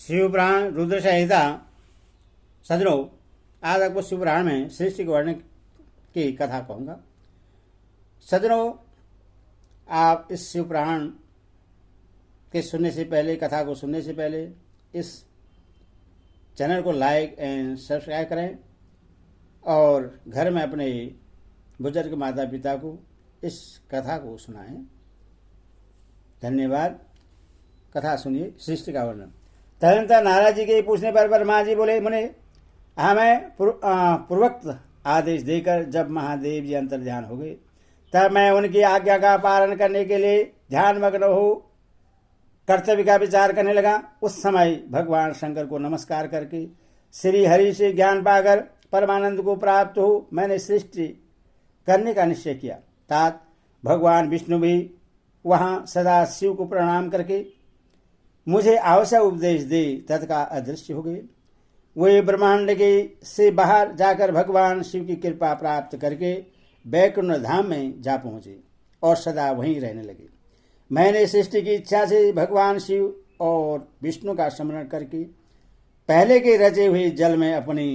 शिवपुराण रुद्र संहिता। सज्जनों, आज आपको शिवपुराण में सृष्टि के वर्णन की कथा कहूँगा। सज्जनों, आप इस शिवपुराण के सुनने से पहले, कथा को सुनने से पहले इस चैनल को लाइक एंड सब्सक्राइब करें और घर में अपने बुजुर्ग माता पिता को इस कथा को सुनाएं। धन्यवाद। कथा सुनिए। सृष्टि का वर्णन। तदनंतर नारद जी के पूछने पर ब्रह्मा जी बोले, मुने हमें पूर्वोक्त आदेश देकर जब महादेव जी अंतर्ध्यान हो गए, तब मैं उनकी आज्ञा का पालन करने के लिए ध्यानमग्न हो कर्तव्य का विचार करने लगा। उस समय भगवान शंकर को नमस्कार करके श्री हरि से ज्ञान पाकर परमानंद को प्राप्त हो मैंने सृष्टि करने का निश्चय किया। तात भगवान विष्णु भी वहां सदा शिव को प्रणाम करके मुझे आवश्यक उपदेश दे तत्का अदृश्य हो गए। वे ब्रह्मांड के से बाहर जाकर भगवान शिव की कृपा प्राप्त करके वैकुंठ धाम में जा पहुंचे और सदा वहीं रहने लगे। मैंने सृष्टि की इच्छा से भगवान शिव और विष्णु का स्मरण करके पहले के रचे हुए जल में अपनी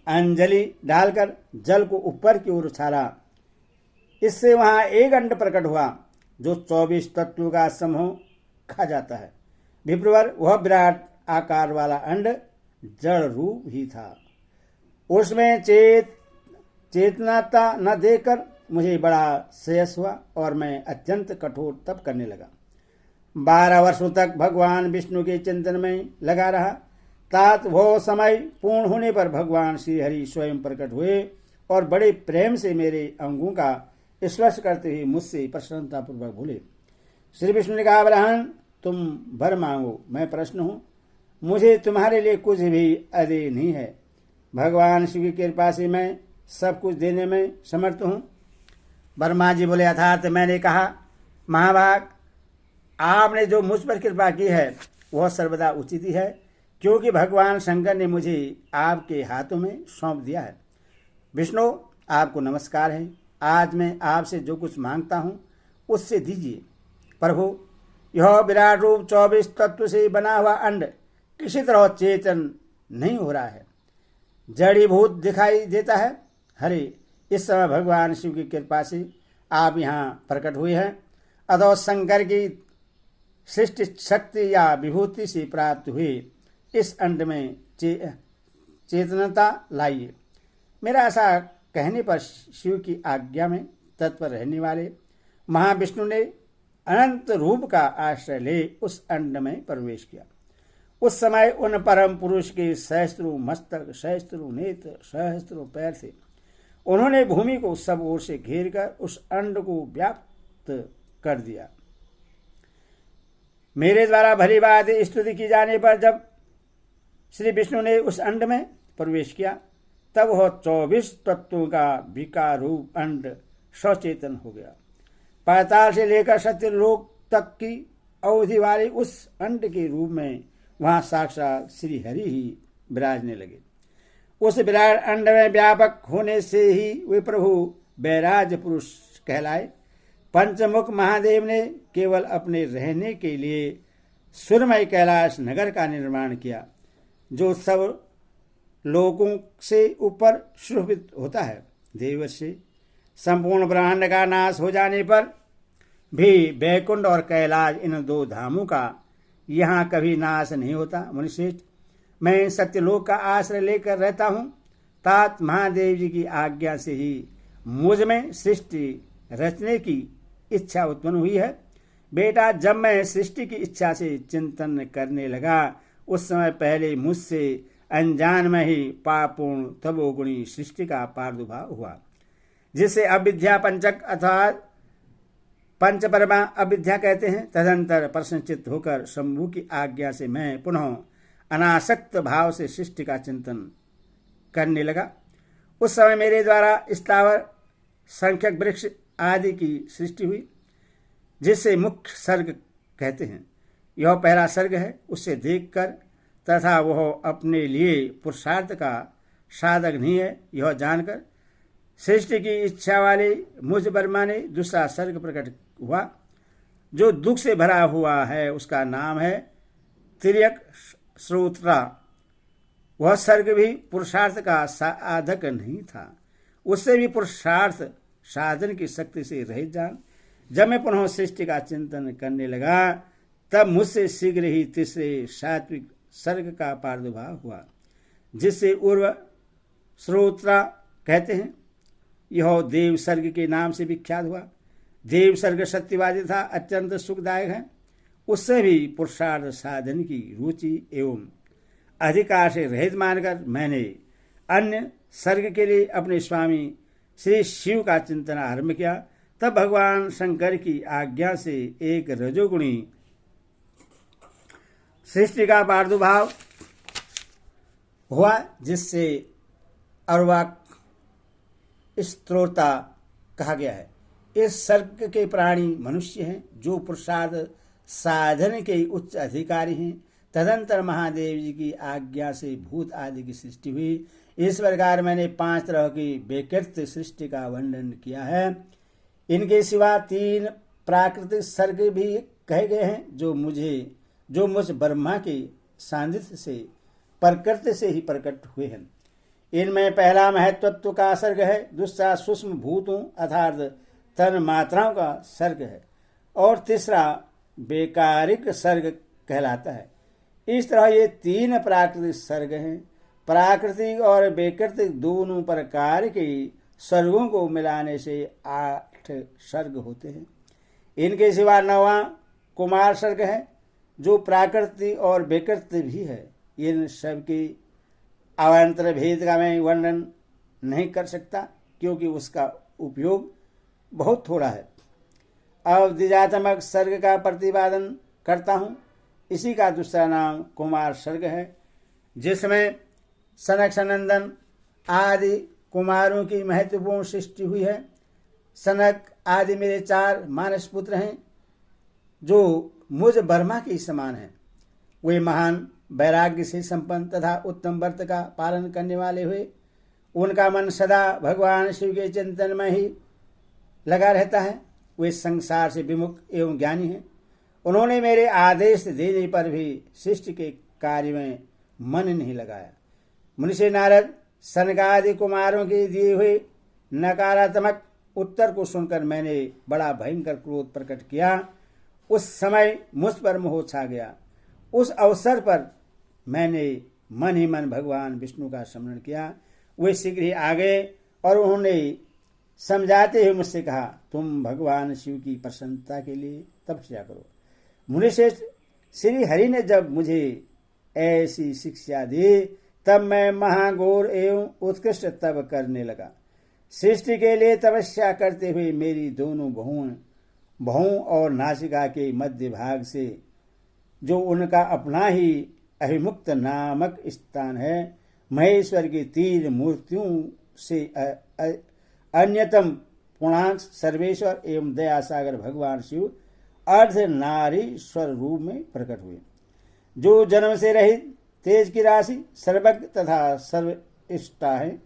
अंजलि डालकर जल को ऊपर की ओर उछाला। इससे वहां एक अंड प्रकट हुआ जो 24 तत्वों का समूह खा जाता है। विप्रवर वह विराट आकार वाला अंड जड़ रूप ही था। उसमें चेतनाता न देकर मुझे बड़ा श्रेयस हुआ और मैं अत्यंत कठोर तप करने लगा। 12 वर्षों तक भगवान विष्णु के चिंतन में लगा रहा। तात वह समय पूर्ण होने पर भगवान श्री हरि स्वयं प्रकट हुए और बड़े प्रेम से मेरे अंगों का स्पर्श करते हुए मुझसे प्रसन्नतापूर्वक बोले। श्री विष्णु ने कहा, ब्राह्मण तुम वर मांगो, मैं प्रसन्न हूँ। मुझे तुम्हारे लिए कुछ भी अदेय नहीं है। भगवान शिव की कृपा से मैं सब कुछ देने में समर्थ हूँ। ब्रह्मा जी बोले, अर्थात मैंने कहा, महाभाग आपने जो मुझ पर कृपा की है वह सर्वदा उचित ही है, क्योंकि भगवान शंकर ने मुझे आपके हाथों में सौंप दिया है। विष्णु आपको नमस्कार है। आज मैं आपसे जो कुछ मांगता हूँ उससे दीजिए। प्रभु, यह विराट रूप 24 तत्व से बना हुआ अंड किसी तरह चेतन नहीं हो रहा है, जड़ीभूत दिखाई देता है। हरे, इस समय भगवान शिव की कृपा से आप यहाँ प्रकट हुए हैं, अतः शंकर की सृष्टि शक्ति या विभूति से प्राप्त हुए इस अंड में चेतनता लाइए। मेरा ऐसा कहने पर शिव की आज्ञा में तत्पर रहने वाले महाविष्णु ने अनंत रूप का आश्रय ले उस अंड में प्रवेश किया। उस समय उन परम पुरुष के सहस्त्रों मस्तक, सहस्त्रों नेत्र, सहस्त्रों पैर थे। उन्होंने भूमि को सब ओर से घेर कर उस अंड को व्याप्त कर दिया। मेरे द्वारा भली बात स्तुति की जाने पर जब श्री विष्णु ने उस अंड में प्रवेश किया, तब वह 24 तत्वों का विकार रूप अंड सचेतन हो गया। पाताल से लेकर सत्यलोक तक की अवधि वाले उस अंड के रूप में वहां साक्षात श्री हरि ही विराजने लगे। उस विराट अंड में व्यापक होने से ही वे प्रभु वैराज पुरुष कहलाए। पंचमुख महादेव ने केवल अपने रहने के लिए सुरमय कैलाश नगर का निर्माण किया, जो सब लोगों से ऊपर शोभित होता है। देवर्षि, संपूर्ण ब्रह्मांड का नाश हो जाने पर भी वैकुंठ और कैलाश, इन दो धामों का यहाँ कभी नाश नहीं होता। मुनिश्रेष्ठ, मैं सत्यलोक का आश्रय लेकर रहता हूँ। तात महादेव जी की आज्ञा से ही मुझ में सृष्टि रचने की इच्छा उत्पन्न हुई है। बेटा, जब मैं सृष्टि की इच्छा से चिंतन करने लगा, उस समय पहले मुझसे अनजान में ही पापूर्ण तमोगुणी सृष्टि का प्रादुर्भाव हुआ, जिसे अविद्या पंचक अथवा पंचपरमा अविद्या कहते हैं। तदंतर प्रसन्नचित्त होकर शंभु की आज्ञा से मैं पुनः अनासक्त भाव से सृष्टि का चिंतन करने लगा। उस समय मेरे द्वारा स्थावर संख्यक वृक्ष आदि की सृष्टि हुई, जिसे मुख्य सर्ग कहते हैं। यह पहला सर्ग है। उससे देखकर तथा वह अपने लिए पुरुषार्थ का साधक नहीं है, यह जानकर सृष्टि की इच्छा वाले मुझ ब्रह्मा ने दूसरा सर्ग प्रकट हुआ, जो दुख से भरा हुआ है। उसका नाम है तिर्यक श्रोत्रा, वह सर्ग भी पुरुषार्थ का साधक नहीं था। उससे भी पुरुषार्थ साधन की शक्ति से रहित जान जब मैं पुनः सृष्टि का चिंतन करने लगा, तब मुझसे शीघ्र ही तीसरे सात्विक सर्ग का प्रादुर्भाव हुआ, जिससे उर्व श्रोत्रा कहते हैं। यह देव सर्ग के नाम से विख्यात हुआ। देव सर्ग सत्यवादी था, अत्यंत सुखदायक है। उससे भी पुरुषार्थ साधन की रुचि एवं अधिकार से रहित मानकर मैंने अन्य सर्ग के लिए अपने स्वामी श्री शिव का चिंतन आरंभ किया। तब भगवान शंकर की आज्ञा से एक रजोगुणी सृष्टि का प्रादुर्भाव हुआ, जिससे अर्वाक स्त्रोता कहा गया है। इस सर्ग के प्राणी मनुष्य हैं, जो पुरुषार्थ साधन के उच्च अधिकारी हैं। तदंतर महादेव जी की आज्ञा से भूत आदि की सृष्टि हुई। इस प्रकार मैंने 5 तरह की विकृत सृष्टि का वर्णन किया है। इनके सिवा 3 प्राकृतिक सर्ग भी कहे गए हैं, जो मुझ ब्रह्मा के सान्निध्य से प्रकृति से ही प्रकट हुए हैं। इनमें पहला महत्वत्व का सर्ग है, दूसरा सूक्ष्म भूतों अर्थात तन मात्राओं का सर्ग है, और तीसरा बेकारिक सर्ग कहलाता है। इस तरह ये 3 प्राकृतिक सर्ग हैं। प्राकृतिक और बेकृतिक दोनों प्रकार के सर्गों को मिलाने से 8 सर्ग होते हैं। इनके सिवा 9वां कुमार सर्ग है, जो प्राकृतिक और बेकृतिक भी है। इन सब की अवान्तर भेद का मैं वर्णन नहीं कर सकता, क्योंकि उसका उपयोग बहुत थोड़ा है। अब द्विजात्मक सर्ग का प्रतिपादन करता हूँ। इसी का दूसरा नाम कुमार सर्ग है, जिसमें सनक सनंदन आदि कुमारों की महत्वपूर्ण सृष्टि हुई है। सनक आदि मेरे 4 मानस पुत्र हैं, जो मुझ ब्रह्मा के समान हैं। वे महान वैराग्य से संपन्न तथा उत्तम व्रत का पालन करने वाले हुए। उनका मन सदा भगवान शिव के चिंतन में ही लगा रहता है। वे संसार से विमुख एवं ज्ञानी हैं। उन्होंने मेरे आदेश देने पर भी सृष्टि के कार्य में मन नहीं लगाया। मुनिषि नारद सनकादि कुमारों के दिए हुए नकारात्मक उत्तर को सुनकर मैंने बड़ा भयंकर क्रोध प्रकट किया। उस समय मुझ पर मोह छा गया। उस अवसर पर मैंने मन ही मन भगवान विष्णु का स्मरण किया। वे शीघ्र ही आ गए और उन्होंने समझाते हुए मुझसे कहा, तुम भगवान शिव की प्रसन्नता के लिए तपस्या करो। मुनिश्रेष्ठ श्री हरि ने जब मुझे ऐसी शिक्षा दी, तब मैं महाघोर एवं उत्कृष्ट तप करने लगा। सृष्टि के लिए तपस्या करते हुए मेरी दोनों बहुओं और नासिका के मध्य भाग से, जो उनका अपना ही अभिमुक्त नामक स्थान है, महेश्वर की 3 मूर्तियों से अन्यतम पूर्णांक सर्वेश्वर एवं दयासागर भगवान शिव अर्ध नारीश्वर रूप में प्रकट हुए, जो जन्म से रहित तेज की राशि सर्वज्ञ तथा सर्वइष्टा है।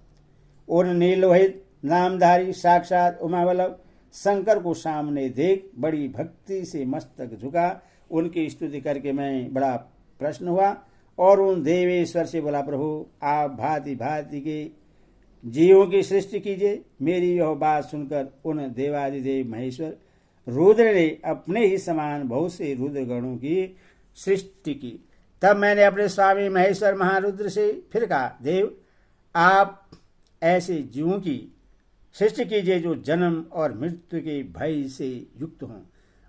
उन नीलोहित नामधारी साक्षात उमावल्लभ शंकर को सामने देख बड़ी भक्ति से मस्तक झुका। उनकी स्तुति करके मैं बड़ा प्रसन्न हुआ और उन देवेश्वर से बोला, प्रभु आप भांति भांति के जीवों की सृष्टि कीजिए। मेरी यह बात सुनकर उन देवादिदेव महेश्वर रुद्र ने अपने ही समान बहुत से रुद्र गणों की सृष्टि की। तब मैंने अपने स्वामी महेश्वर महारुद्र से फिर कहा, देव आप ऐसे जीवों की सृष्टि कीजिए जो जन्म और मृत्यु के भय से युक्त हों।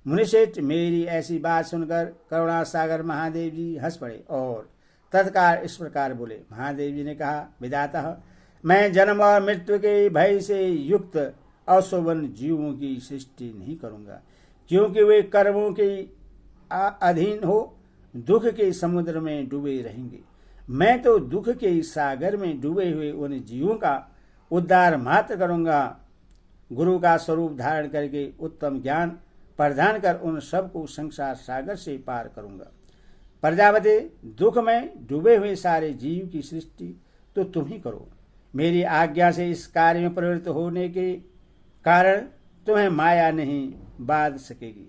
मुनिश्रेष्ठ मेरी ऐसी बात सुनकर करुणा सागर महादेव जी हंस पड़े और तत्काल इस प्रकार बोले। महादेव जी ने कहा, विधाता मैं जन्म और मृत्यु के भय से युक्त अशोभन जीवों की सृष्टि नहीं करूंगा, क्योंकि वे कर्मों के अधीन हो दुख के समुद्र में डूबे रहेंगे। मैं तो दुख के सागर में डूबे हुए उन जीवों का उद्धार मात्र करूंगा। गुरु का स्वरूप धारण करके उत्तम ज्ञान प्रदान कर उन सबको संसार सागर से पार करूंगा। प्रजापति, दुख में डूबे हुए सारे जीव की सृष्टि तो तुम ही करो। मेरी आज्ञा से इस कार्य में प्रवृत्त होने के कारण तुम्हें माया नहीं बाध सकेगी।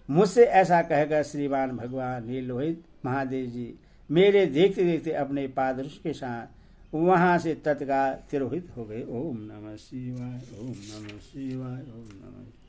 मुझसे ऐसा कहकर श्रीमान भगवान नीलोहित महादेव जी मेरे देखते देखते अपने पादरस के साथ वहां से तत्काल तिरोहित हो गए। ओम नमः शिवाय, ओम नमः शिवाय, ओम नमः।